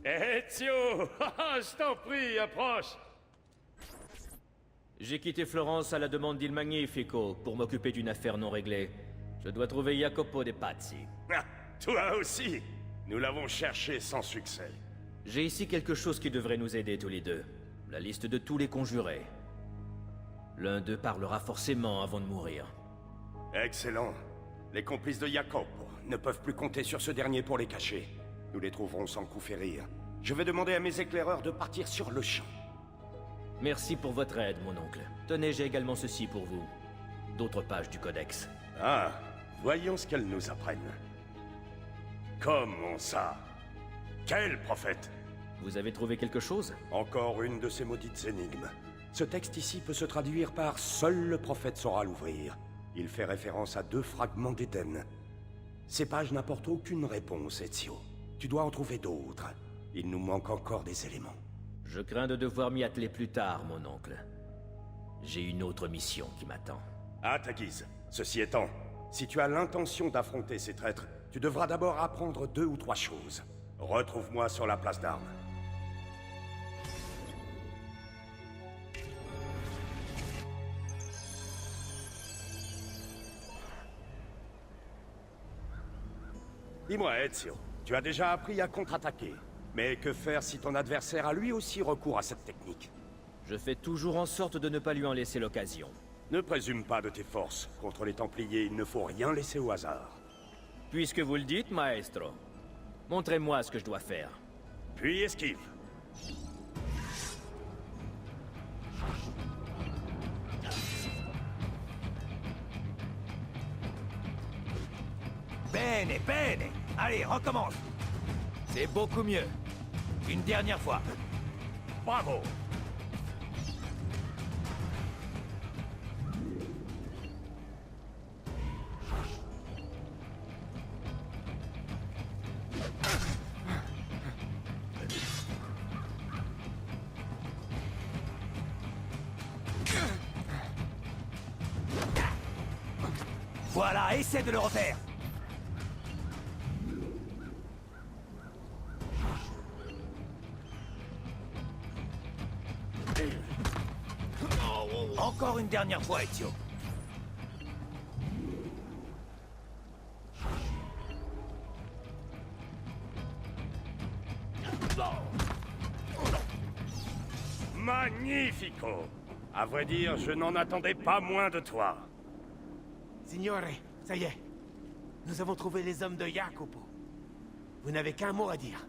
Ezio! Je t'en prie, approche! J'ai quitté Florence à la demande d'Il Magnifico pour m'occuper d'une affaire non réglée. Je dois trouver Jacopo de Pazzi. Ah, toi aussi! Nous l'avons cherché sans succès. J'ai ici quelque chose qui devrait nous aider tous les deux. La liste de tous les conjurés. L'un d'eux parlera forcément avant de mourir. Excellent. Les complices de Jacopo ne peuvent plus compter sur ce dernier pour les cacher. Nous les trouverons sans coup férir. Je vais demander à mes éclaireurs de partir sur le champ. Merci pour votre aide, mon oncle. Tenez, j'ai également ceci pour vous. D'autres pages du codex. Ah, voyons ce qu'elles nous apprennent. Comment ça? Quel prophète? Vous avez trouvé quelque chose? Encore une de ces maudites énigmes. Ce texte ici peut se traduire par « Seul le prophète saura l'ouvrir ». Il fait référence à 2 fragments d'Éden. Ces pages n'apportent aucune réponse, Ezio. Tu dois en trouver d'autres. Il nous manque encore des éléments. Je crains de devoir m'y atteler plus tard, mon oncle. J'ai une autre mission qui m'attend. À ta guise. Ceci étant, si tu as l'intention d'affronter ces traîtres, tu devras d'abord apprendre 2 ou 3 choses. Retrouve-moi sur la place d'armes. Dis-moi, Ezio, tu as déjà appris à contre-attaquer. Mais que faire si ton adversaire a lui aussi recours à cette technique? Je fais toujours en sorte de ne pas lui en laisser l'occasion. Ne présume pas de tes forces. Contre les Templiers, il ne faut rien laisser au hasard. Puisque vous le dites, maestro, montrez-moi ce que je dois faire. Puis esquive. Bene, bene. Allez, recommence. C'est beaucoup mieux. Une dernière fois. Bravo! Voilà, essaie de le refaire. Encore une dernière fois, Ezio. Magnifico! À vrai dire, je n'en attendais pas moins de toi. Signore, ça y est. Nous avons trouvé les hommes de Jacopo. Vous n'avez qu'un mot à dire.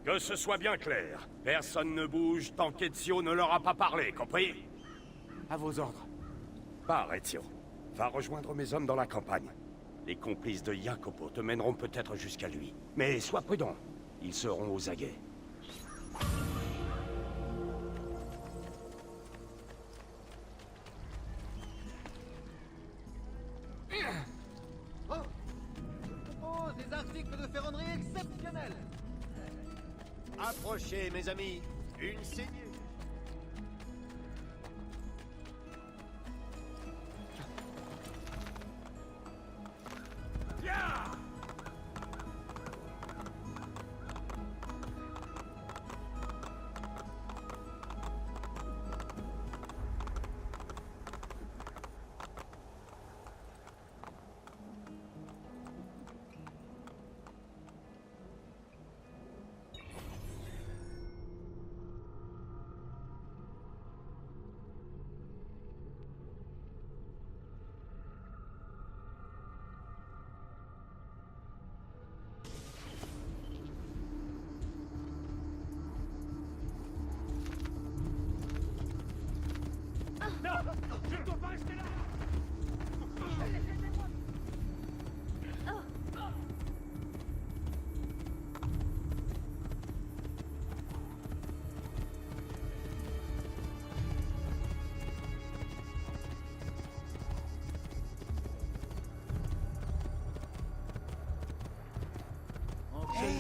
Que ce soit bien clair, personne ne bouge tant qu'Ezio ne leur a pas parlé, compris? À vos ordres. Pars, Ezio. Va rejoindre mes hommes dans la campagne. Les complices de Jacopo te mèneront peut-être jusqu'à lui. Mais sois prudent, ils seront aux aguets. Oh, je propose des articles de ferronnerie exceptionnels. Approchez, mes amis. Une saignée.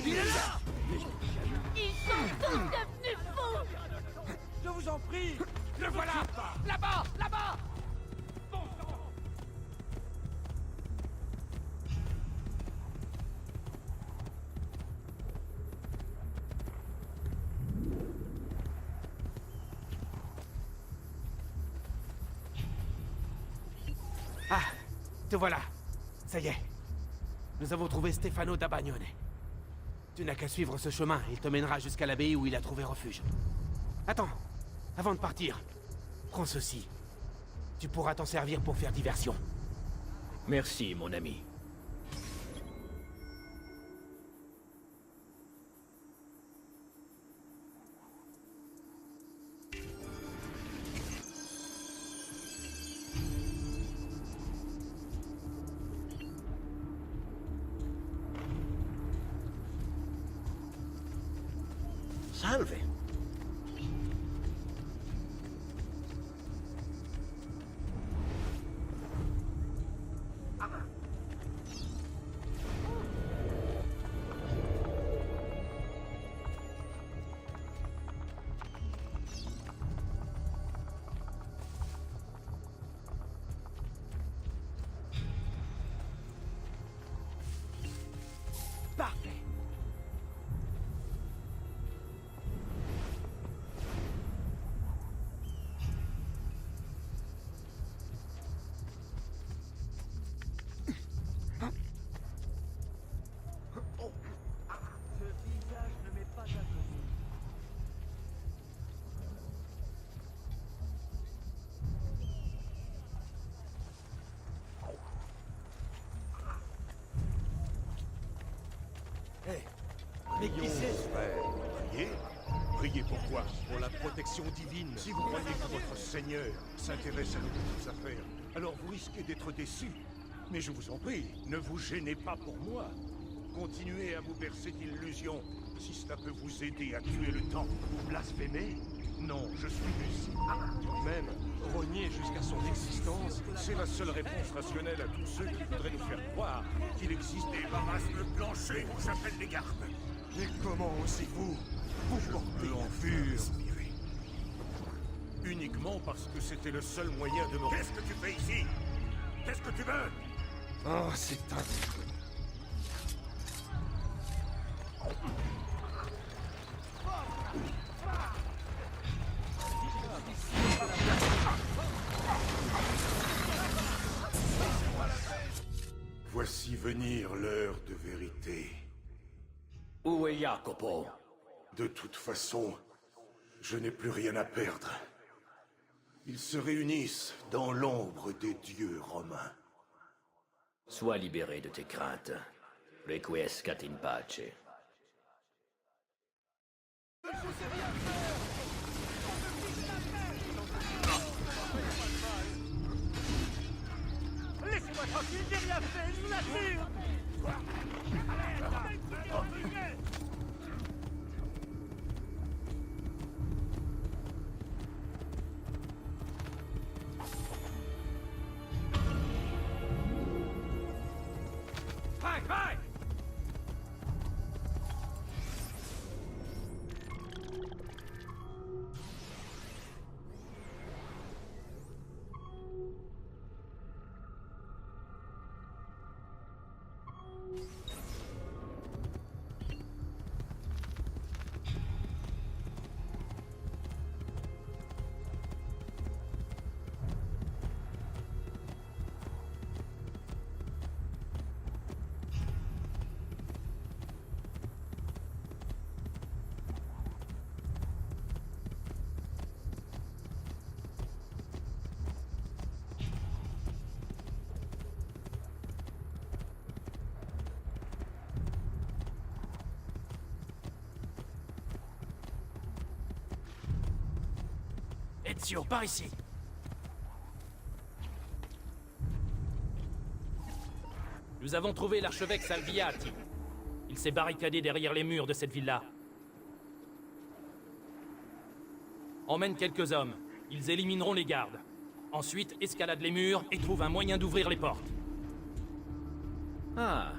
Il est là! Ils sont tous devenus fous! Je vous en prie! Le voilà! Là-bas! Là-bas! Ah, te voilà. Ça y est. Nous avons trouvé Stefano da Bagnone. Tu n'as qu'à suivre ce chemin, il te mènera jusqu'à l'abbaye où il a trouvé refuge. Attends, avant de partir, prends ceci. Tu pourras t'en servir pour faire diversion. Merci, mon ami. Salve. Parfait. Mais qui c'est? Priez? Priez pourquoi? Pour la protection divine. Si vous croyez que votre Seigneur s'intéresse à nos petites affaires, alors vous risquez d'être déçus. Mais je vous en prie, ne vous gênez pas pour moi. Continuez à vous bercer d'illusions, si cela peut vous aider à tuer le temps. Vous blasphémez? Non, je suis lucide. Même renier jusqu'à son existence, c'est la seule réponse rationnelle à tous ceux qui voudraient nous faire croire qu'il existe des barrasses de plancher où j'appelle les gardes. Mais comment osez-vous vous porter en respirer? Uniquement parce que c'était le seul moyen de me... Qu'est-ce que tu fais ici? Qu'est-ce que tu veux? Oh, c'est un... Voici venir l'heure de vérité. Où est Jacopo? De toute façon, je n'ai plus rien à perdre. Ils se réunissent dans l'ombre des dieux romains. Sois libéré de tes craintes. Requiescat in pace. Laissez-moi tranquille, j'ai rien fait, je vous l'assure. Vai, vai! Ezio, par ici. Nous avons trouvé l'archevêque Salviati. Il s'est barricadé derrière les murs de cette villa. Emmène quelques hommes. Ils élimineront les gardes. Ensuite, escalade les murs et trouve un moyen d'ouvrir les portes. Ah,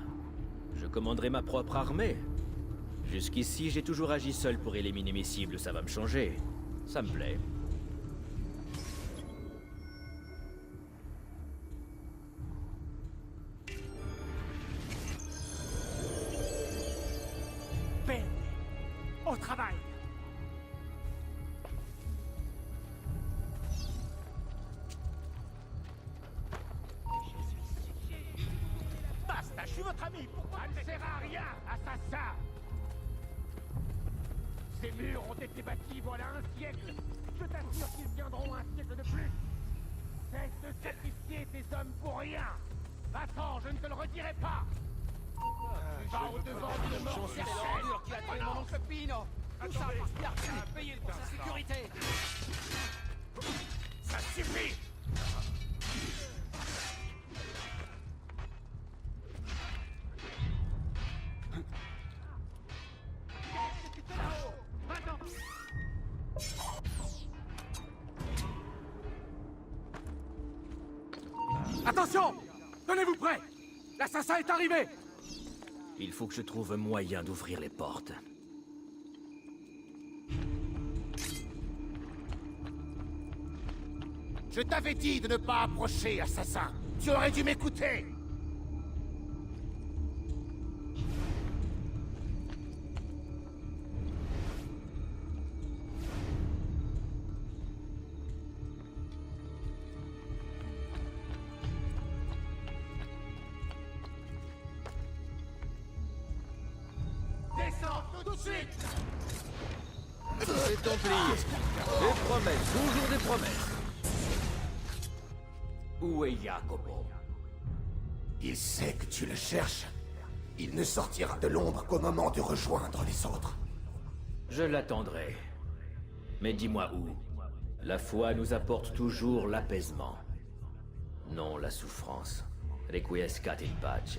je commanderai ma propre armée. Jusqu'ici, j'ai toujours agi seul pour éliminer mes cibles, ça va me changer. Ça me plaît. Bene. Au travail. notre ami. Pourquoi ça ne sert à rien, assassin? Ces murs ont été bâtis voilà un siècle. Je t'assure qu'ils viendront un siècle de plus. Cesse de sacrifier tes hommes pour rien. Va-t'en, je ne te le redirai pas. Tu vas au-devant d'une mort certaine. Qui a tué mon oncle Pino. Tout ça parce qu'il a refusé de payer pour sa sécurité. Ça suffit. Attention! Tenez-vous prêts! L'assassin est arrivé! Il faut que je trouve un moyen d'ouvrir les portes. Je t'avais dit de ne pas approcher, assassin. Tu aurais dû m'écouter. Descends tout de suite. Les Templiers. Des promesses, toujours des promesses. Où est Jacopo? Il sait que tu le cherches. Il ne sortira de l'ombre qu'au moment de rejoindre les autres. Je l'attendrai. Mais dis-moi où. La foi nous apporte toujours l'apaisement. Non la souffrance. Requiescat in pace.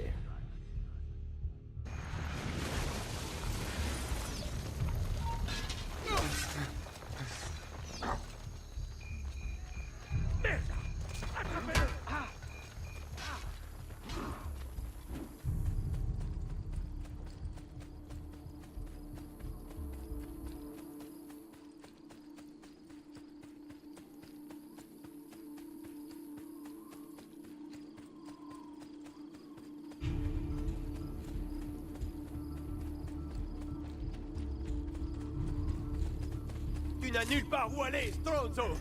Tu n'as nulle part où aller, Stronzo.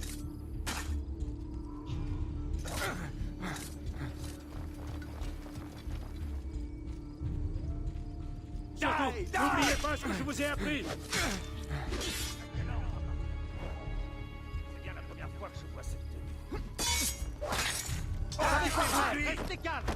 Surtout, n'oubliez pas ce que je vous ai appris. C'est bien la première fois que je vois cette tenue. Restez calme.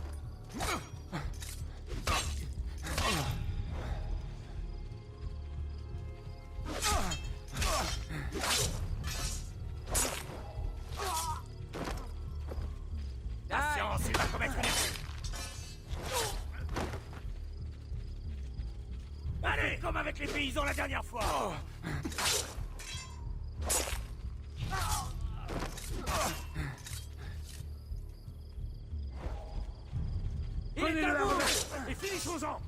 La séance, il va commettre une erreur. Allez, comme avec les paysans la dernière fois. Prenez la relève et finissons-en.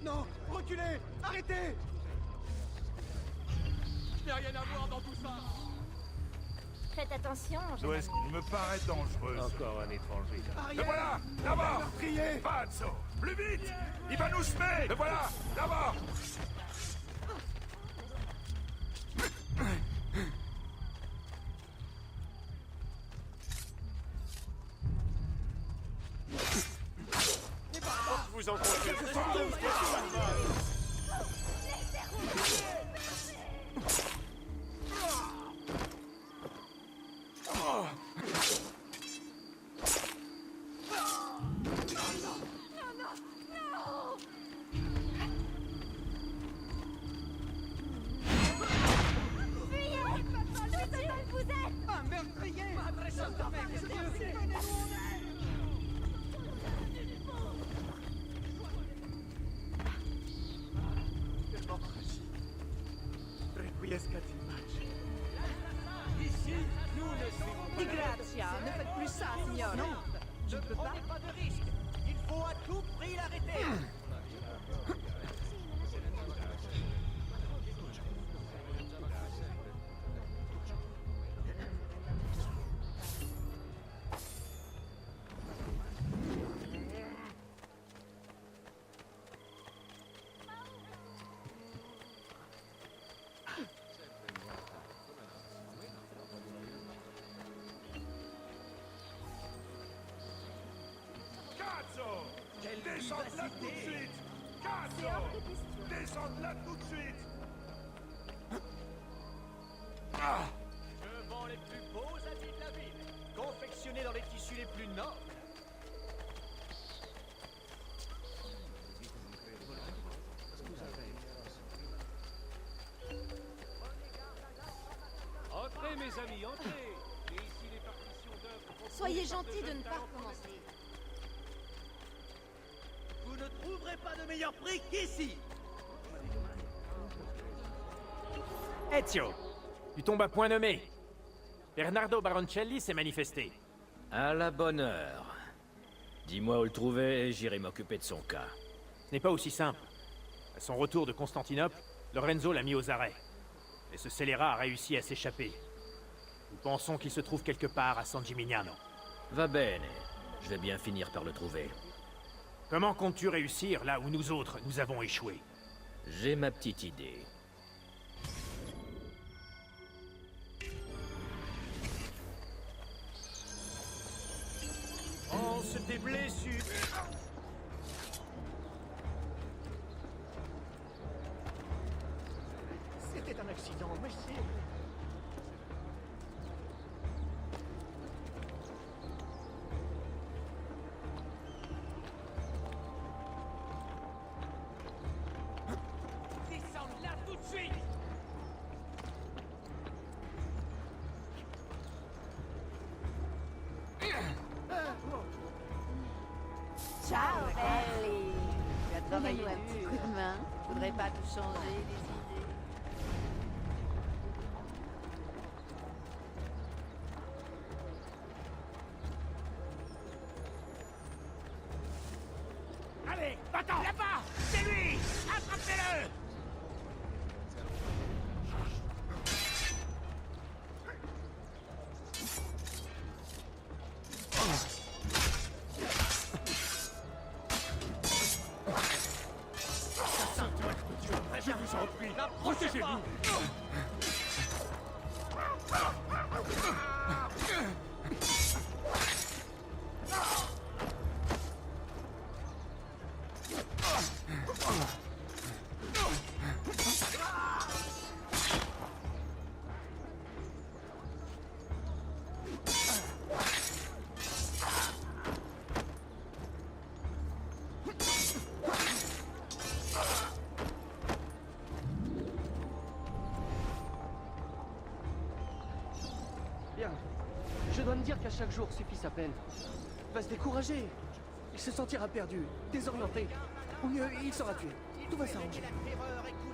Non, reculez. Arrêtez. Je n'ai rien à voir dans tout ça. Faites attention, D'où est-ce qu'il me paraît dangereuse? Encore un étranger. Le voilà! Là-bas! Pazzo! Plus vite! Il va nous semer! Le voilà! Là-bas! Vous en comptez Fuyez! Où vous êtes? Un meurtrier! Venez nous en aide! Di grazia, ne faites plus ça, signore. Non, je ne peux pas. Pas de risque. Il faut à tout prix l'arrêter. Descends de là tout de suite! Cazzo! Descends de là tout de suite! Je vends les plus beaux habits de la ville, confectionnés dans les tissus les plus nobles. Entrez, mes amis, entrez! Et ici les partitions d'œuvres. Soyez gentils de ne pas recommencer. Vous ne trouverez pas de meilleur prix qu'ici! Ezio, tu tombes à point nommé. Bernardo Baroncelli s'est manifesté. À la bonne heure. Dis-moi où le trouver et j'irai m'occuper de son cas. Ce n'est pas aussi simple. À son retour de Constantinople, Lorenzo l'a mis aux arrêts. Et ce scélérat a réussi à s'échapper. Nous pensons qu'il se trouve quelque part à San Gimignano. Va bene. Je vais bien finir par le trouver. Comment comptes-tu réussir là où nous autres, nous avons échoué? J'ai ma petite idée. Pense des blessures. C'était un accident, mais c'est... Descends là tout de suite! Ciao, Belly! Tu as travaillé Donnez-nous un petit dur. coup de main. Faudrait pas tout changer, les idées. Allez, va-t'en! Là-bas! C'est lui! Attrapez-le! Je vous en prie, protégez-vous! Bien. Je dois me dire qu'à chaque jour suffit sa peine. Il va se décourager. Il se sentira perdu, désorienté. Ou mieux, il sera tué. Tout va s'arranger.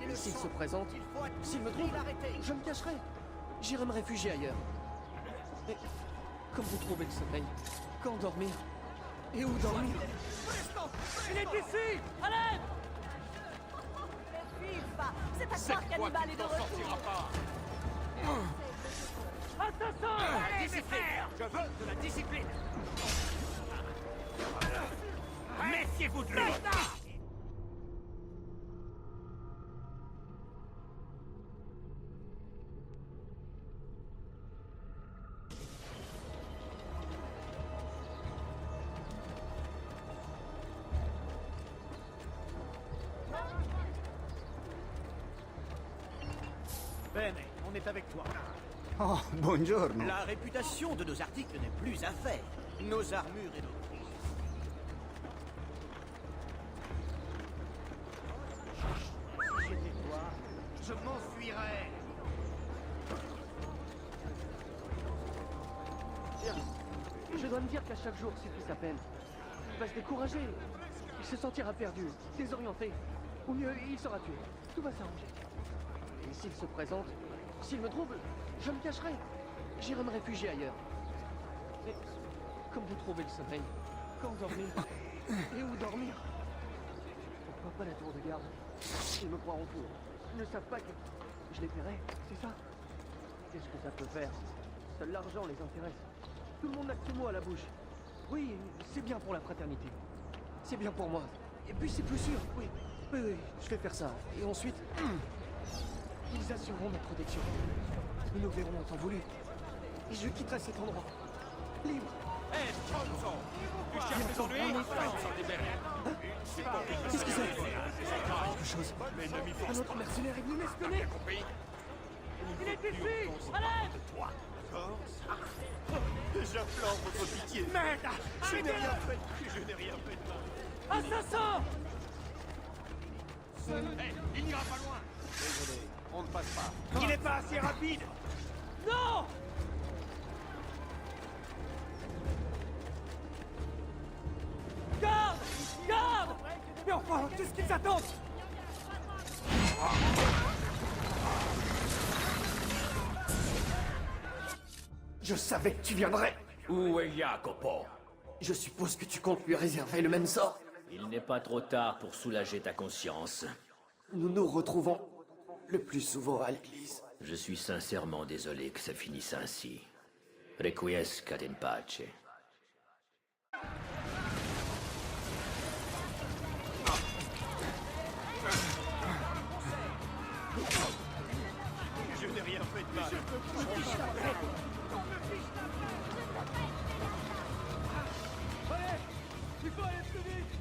Et s'il se présente, s'il me trouve, je me cacherai. J'irai me réfugier ailleurs. Mais comme vous trouvez le sommeil, quand dormir? Et où dormir? Il est ici! À l'aide! C'est à croire qu'Hannibal est de retour! Allez, Discipline. Je veux de la discipline. méfiez-vous de lui. Bene, on est avec toi. Oh, buongiorno. La réputation de nos articles n'est plus à faire. Nos armures et nos... Si j'étais toi, je m'enfuirais. Bien. Je dois me dire qu'à chaque jour suffit sa peine. Il va se décourager. Il se sentira perdu, désorienté. Ou mieux, il sera tué. Tout va s'arranger. Et s'il se présente, s'il me trouble, je me cacherai. J'irai me réfugier ailleurs. Mais comment trouver le sommeil? Quand dormir? Et où dormir? Pourquoi pas la tour de garde? Ils me croiront fou. Ils ne savent pas que je les paierai, c'est ça? Qu'est-ce que ça peut faire? Seul l'argent les intéresse. Tout le monde n'a que ce mot à la bouche. Oui, c'est bien pour la fraternité. C'est bien pour moi. Et puis c'est plus sûr, oui. Oui, je vais faire ça. Et ensuite, ils assureront ma protection. Nous nous verrons en temps voulu. Et je quitterai cet endroit. Libre. Hé, Johnson, tu cherches des ennuis? Qu'est-ce que c'est? Quelque chose. Un autre mercenaire est venu m'espionner. Il est ici! Allez! J'implore votre pitié. Merde! Je n'ai rien fait. Je n'ai rien fait. Assassin! Hé, il n'ira pas loin! Désolé, on ne passe pas. Il n'est pas assez rapide! Non! Garde! Garde! Mais enfin, qu'est-ce qu'ils attendent? Je savais que tu viendrais. Où est Jacopo? Je suppose que tu comptes lui réserver le même sort. Il n'est pas trop tard pour soulager ta conscience. Nous nous retrouvons le plus souvent à l'église. Je suis sincèrement désolé que ça finisse ainsi. Requiescat in pace. Je n'ai rien fait de mal. Il faut aller plus vite!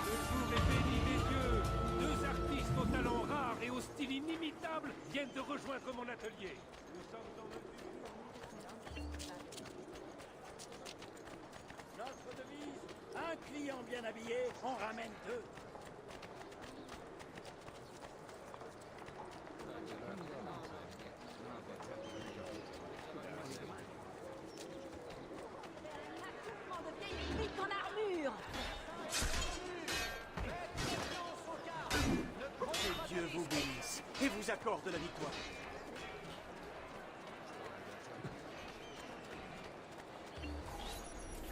Le jour est béni des dieux. Deux artistes au talent rare et au style inimitable viennent de rejoindre mon atelier. Nous sommes dans le... Notre devise, un client bien habillé, en ramène deux. De vieilles briques en armure. Que Dieu vous bénisse et vous accorde la victoire.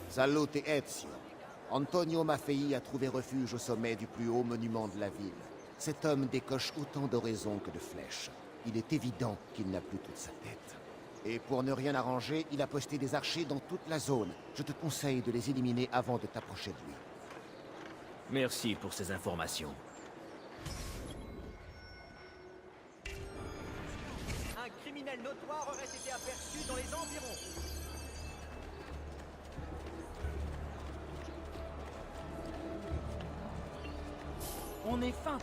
Salute Ezio. Antonio Maffei a trouvé refuge au sommet du plus haut monument de la ville. Cet homme décoche autant d'oraisons que de flèches. Il est évident qu'il n'a plus toute sa tête. Et pour ne rien arranger, il a posté des archers dans toute la zone. Je te conseille de les éliminer avant de t'approcher de lui. Merci pour ces informations. Un criminel notoire aurait été aperçu dans les environs. On est fin.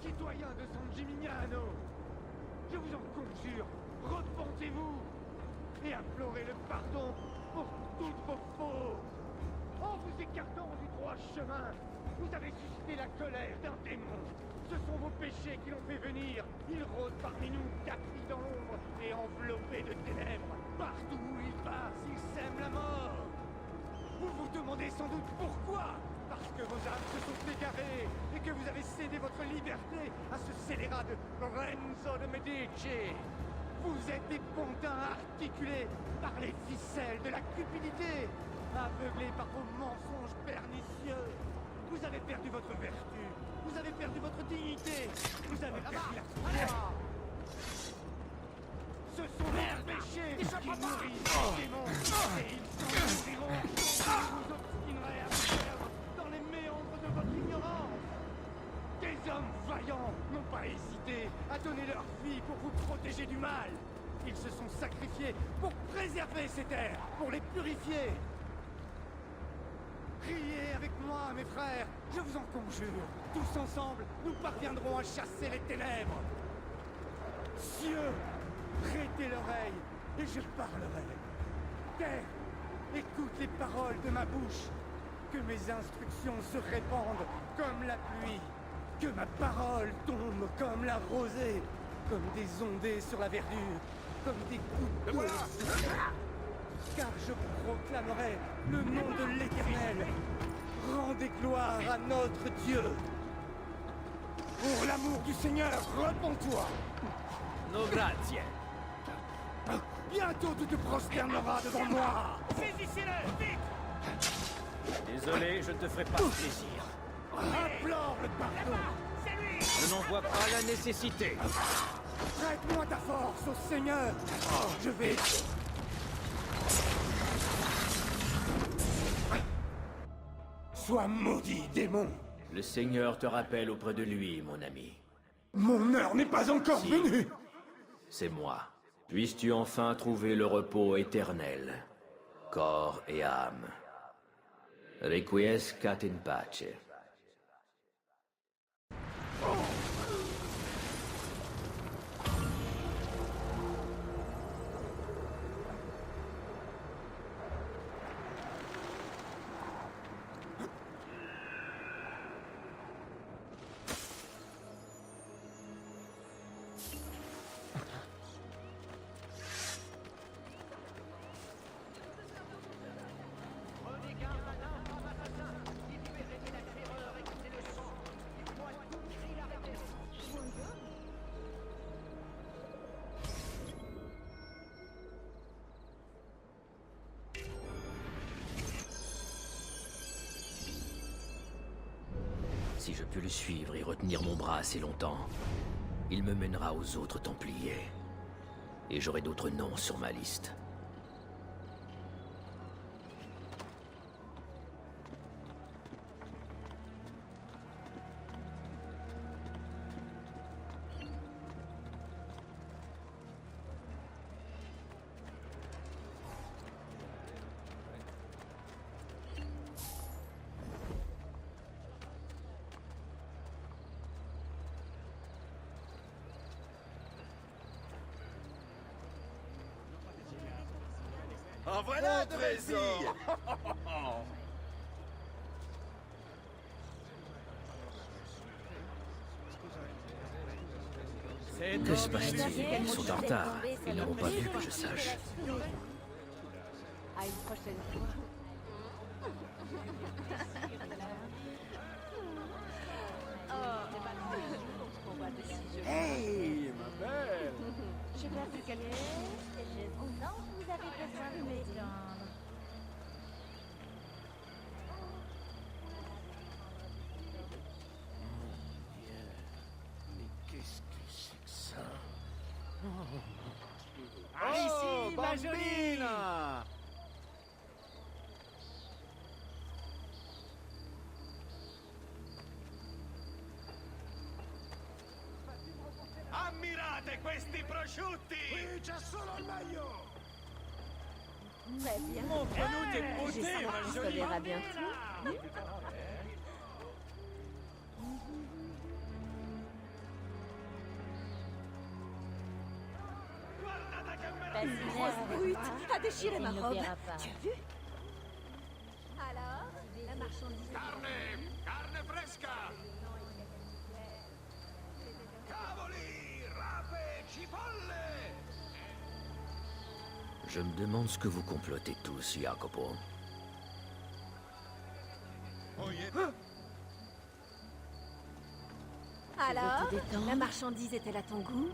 Citoyens de San Gimignano, je vous en conjure, repentez-vous et implorez le pardon pour toutes vos fautes. En vous écartant du droit chemin, Vous avez suscité la colère d'un démon. Ce sont vos péchés qui l'ont fait venir. Il rôde parmi nous, capris dans l'ombre et enveloppé de ténèbres. Partout où il passe, il sème la mort. Vous vous demandez sans doute pourquoi. Parce que vos âmes se sont égarées et que vous avez cédé votre liberté à ce scélérat de Lorenzo de Medici. Vous êtes des pantins articulés par les ficelles de la cupidité, aveuglés par vos mensonges pernicieux. Vous avez perdu votre vertu, vous avez perdu votre dignité, vous avez perdu la foi. Ce sont vos péchés qui nourrissent les démons, et ils s'en nourriront si vous obstinerez à vous perdre dans les méandres de votre ignorance. Des hommes vaillants n'ont pas hésité à donner leur vie pour vous protéger du mal. Ils se sont sacrifiés pour préserver ces terres, pour les purifier. Priez avec moi, mes frères, je vous en conjure. Tous ensemble, nous parviendrons à chasser les ténèbres. Cieux, prêtez l'oreille, et je parlerai. Terre, écoute les paroles de ma bouche. Que mes instructions se répandent comme la pluie. Que ma parole tombe comme la rosée. Comme des ondées sur la verdure. Comme des coups d'eau. Car je proclamerai le nom de l'Éternel. Rendez gloire à notre Dieu. Pour l'amour du Seigneur, repens-toi. No grazie. Bientôt tu te prosterneras devant moi. Saisissez-le, vite. Désolé, je ne te ferai pas ce plaisir. Implore le pardon. C'est lui. Je n'en vois pas la nécessité. Prête-moi ta force au Seigneur. Je vais... Sois maudit, démon. Le Seigneur te rappelle auprès de lui, mon ami. Mon heure n'est pas encore Si. venue. C'est moi. Puisses-tu enfin trouver le repos éternel, corps et âme. Requiescat in pace. Si je peux le suivre et retenir mon bras assez longtemps, il me mènera aux autres Templiers. Et j'aurai d'autres noms sur ma liste. En voilà un trésor. Que se passe-t-il? Ils sont en retard. Ils n'auront pas vu que je sache. À une prochaine fois. Hey, ma belle. J'ai perdu quelque chose. Je sens que vous avez besoin de m'étendre. Mais qu'est-ce que c'est que ça? Par ici, ma jolie. Ammirate questi prosciutti! Qui c'è solo il meglio. Très bien. Montre-nous tes beautés, J'espère ma qu'on se jolie. verra bientôt. Grosse brute a déchiré ma robe. Tu as vu? Alors, la marchandise... Carne pesca! Cavoli, rape, cipolle! Je me demande ce que vous complotez tous, Jacopo. Alors, la marchandise est-elle à ton goût?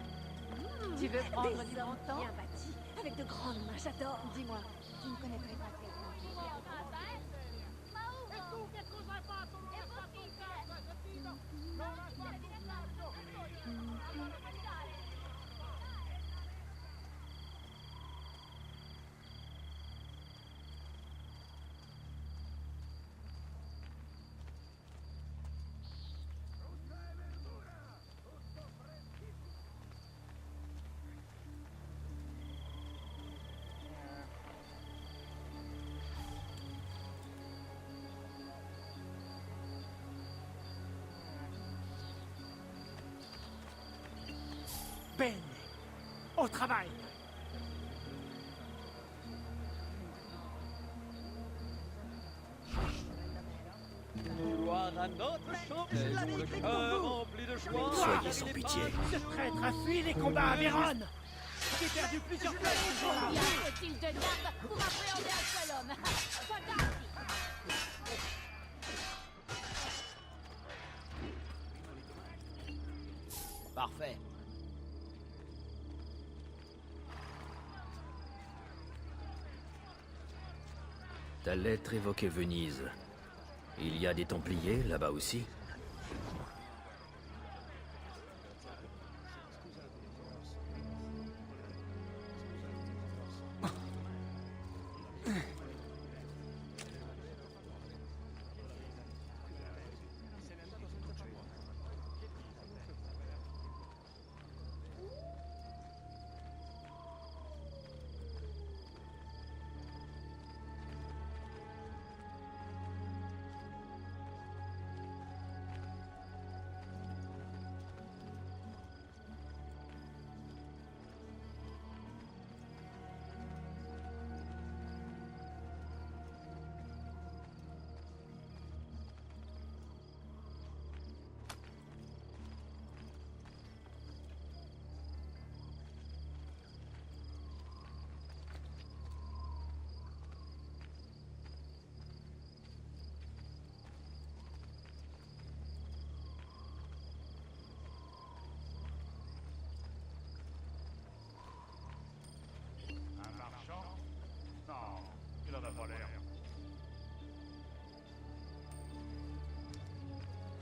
Tu veux prendre des du hommes temps? bien bâtis, avec de grandes mains, j'adore. Dis-moi, tu ne connaîtrais pas quelqu'un? Bene. Au travail. Gloire à notre champion, le cœur rempli de joie. Soyez sans pitié. Ce traître a fui les combats à Vérone. J'ai perdu plusieurs places ce jour-là. Faut-il de garde pour appréhender un seul homme? Soldat! Parfait. Ta lettre évoquait Venise. Il y a des Templiers là-bas aussi? Un marchand? Non, il en a pas l'air.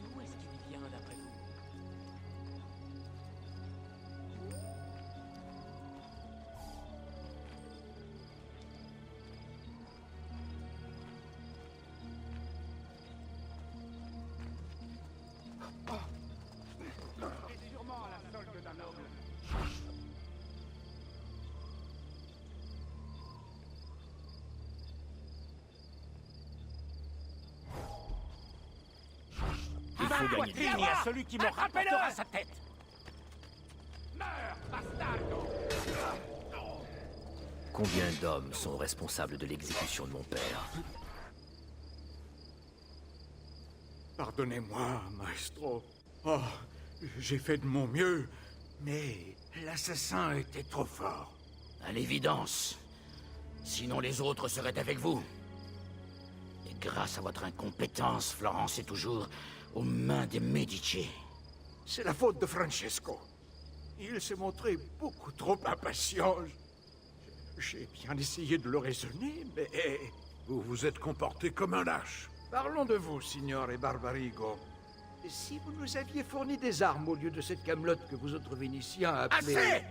D'où est-ce qu'il vient, d'après vous? C'est sûrement à la solde d'un noble. Il faut gagner du Il y temps. a celui qui me rapportera sa tête. Meurs, bastardo! Combien d'hommes sont responsables de l'exécution de mon père? Pardonnez-moi, maestro. Oh, j'ai fait de mon mieux, mais l'assassin était trop fort. À l'évidence. Sinon les autres seraient avec vous. Et grâce à votre incompétence, Florence est toujours aux mains des Medici. C'est la faute de Francesco. Il s'est montré beaucoup trop impatient. J'ai bien essayé de le raisonner, mais... Vous vous êtes comporté comme un lâche. Parlons de vous, signore Barbarigo. Si vous nous aviez fourni des armes au lieu de cette camelote que vous autres Vénitiens appelez... Assez!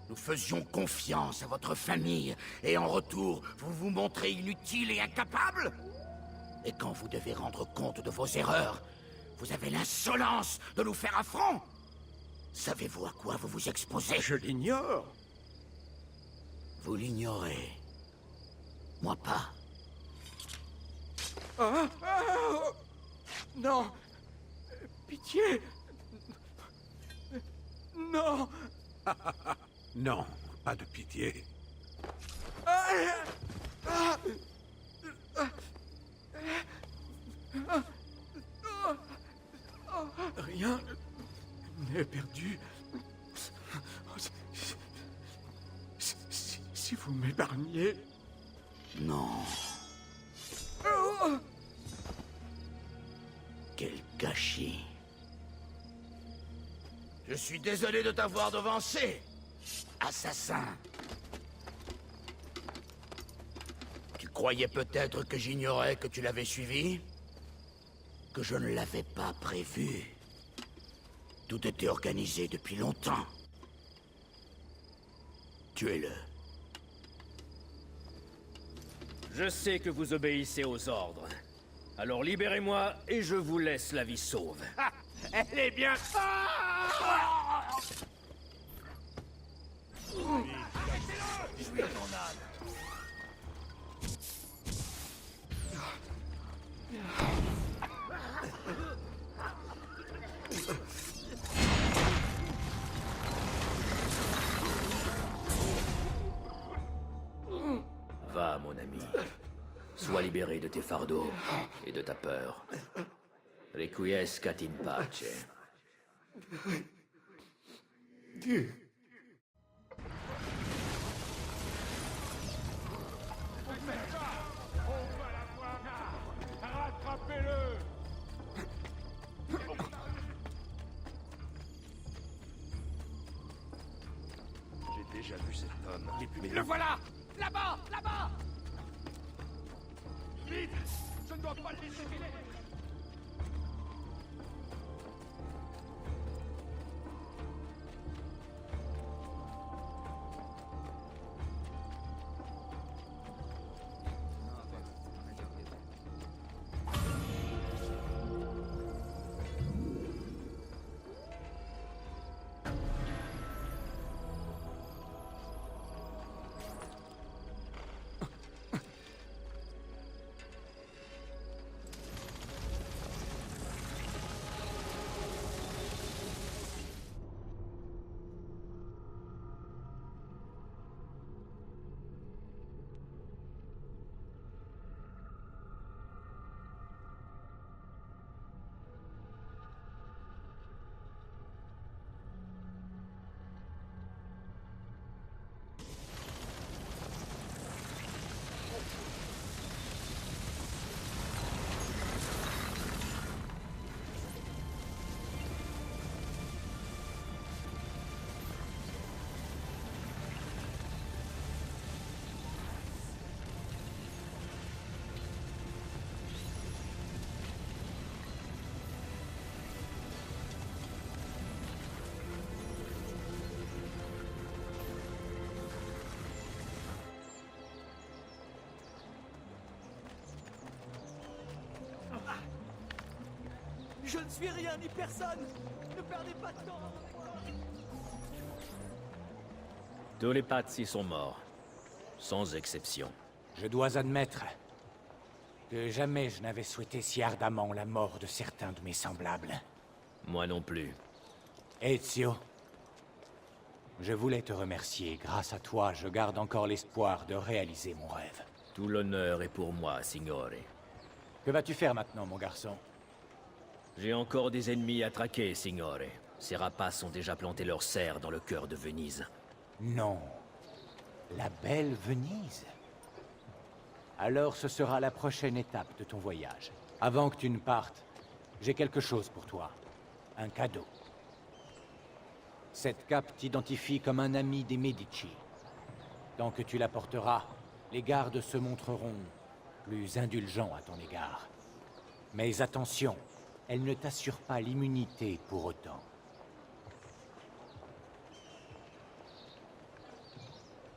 Nous faisions confiance à votre famille, et en retour, vous vous montrez inutile et incapable? Et quand vous devez rendre compte de vos erreurs, vous avez l'insolence de nous faire affront? Savez-vous à quoi vous vous exposez? Je l'ignore. Vous l'ignorez. Moi pas. Ah, ah, non. Pitié. Non. Non, pas de pitié. rien n'est perdu. Si vous m'épargnez... Non. Quel gâchis. Je suis désolé de t'avoir devancé, assassin. Tu croyais peut-être que j'ignorais que tu l'avais suivi? Que je ne l'avais pas prévu? Tout était organisé depuis longtemps. Tuez-le. Je sais que vous obéissez aux ordres. Alors libérez-moi et je vous laisse la vie sauve. Ah, elle est bien... Arrêtez-le! Je suis ton âne. Va, mon ami. Sois libéré de tes fardeaux et de ta peur. Requiescat in pace. Rattrapez-le! J'ai déjà vu cet homme. Le voilà! Là-bas! Là-bas! Vite! Je ne dois pas le laisser filer! Je ne suis rien ni personne. Ne perdez pas de temps. Tous les Pazzi sont morts. Sans exception. Je dois admettre que jamais je n'avais souhaité si ardemment la mort de certains de mes semblables. Moi non plus. Ezio, je voulais te remercier. Grâce à toi, je garde encore l'espoir de réaliser mon rêve. Tout l'honneur est pour moi, signore. Que vas-tu faire maintenant, mon garçon? J'ai encore des ennemis à traquer, signore. Ces rapaces ont déjà planté leurs serres dans le cœur de Venise. Non. La belle Venise? Alors ce sera la prochaine étape de ton voyage. Avant que tu ne partes, j'ai quelque chose pour toi. Un cadeau. Cette cape t'identifie comme un ami des Medici. Tant que tu la porteras, les gardes se montreront plus indulgents à ton égard. Mais attention, elle ne t'assure pas l'immunité pour autant.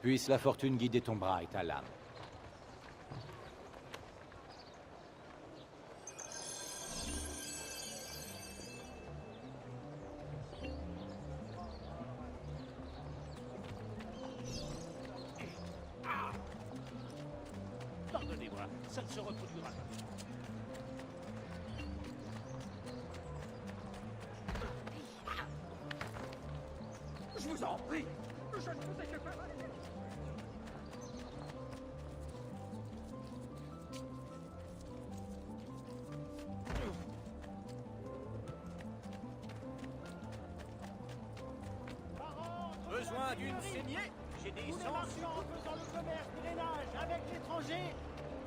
Puisse la fortune guider ton bras et ta lame. Pardonnez-moi, ça ne se reproduira pas. Je vous en prie! Je ne faisais que faire... besoin d'une saignée. J'ai des Tous les marchands faisant le commerce drainage avec l'étranger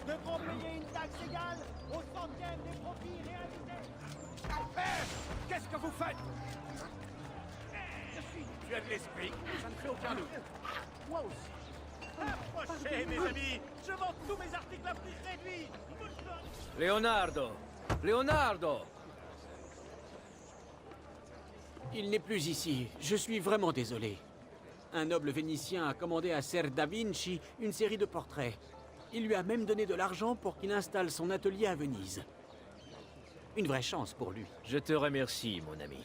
devront payer une taxe égale au centième des profits réalisés. Qu'est-ce que vous faites? Tu as de l'esprit, ça ne fait aucun doute. Moi aussi. Approchez, mes amis. Je vends tous mes articles à prix réduit. Leonardo! Leonardo! Il n'est plus ici. Je suis vraiment désolé. Un noble vénitien a commandé à Ser Da Vinci une série de portraits. Il lui a même donné de l'argent pour qu'il installe son atelier à Venise. Une vraie chance pour lui. Je te remercie, mon ami.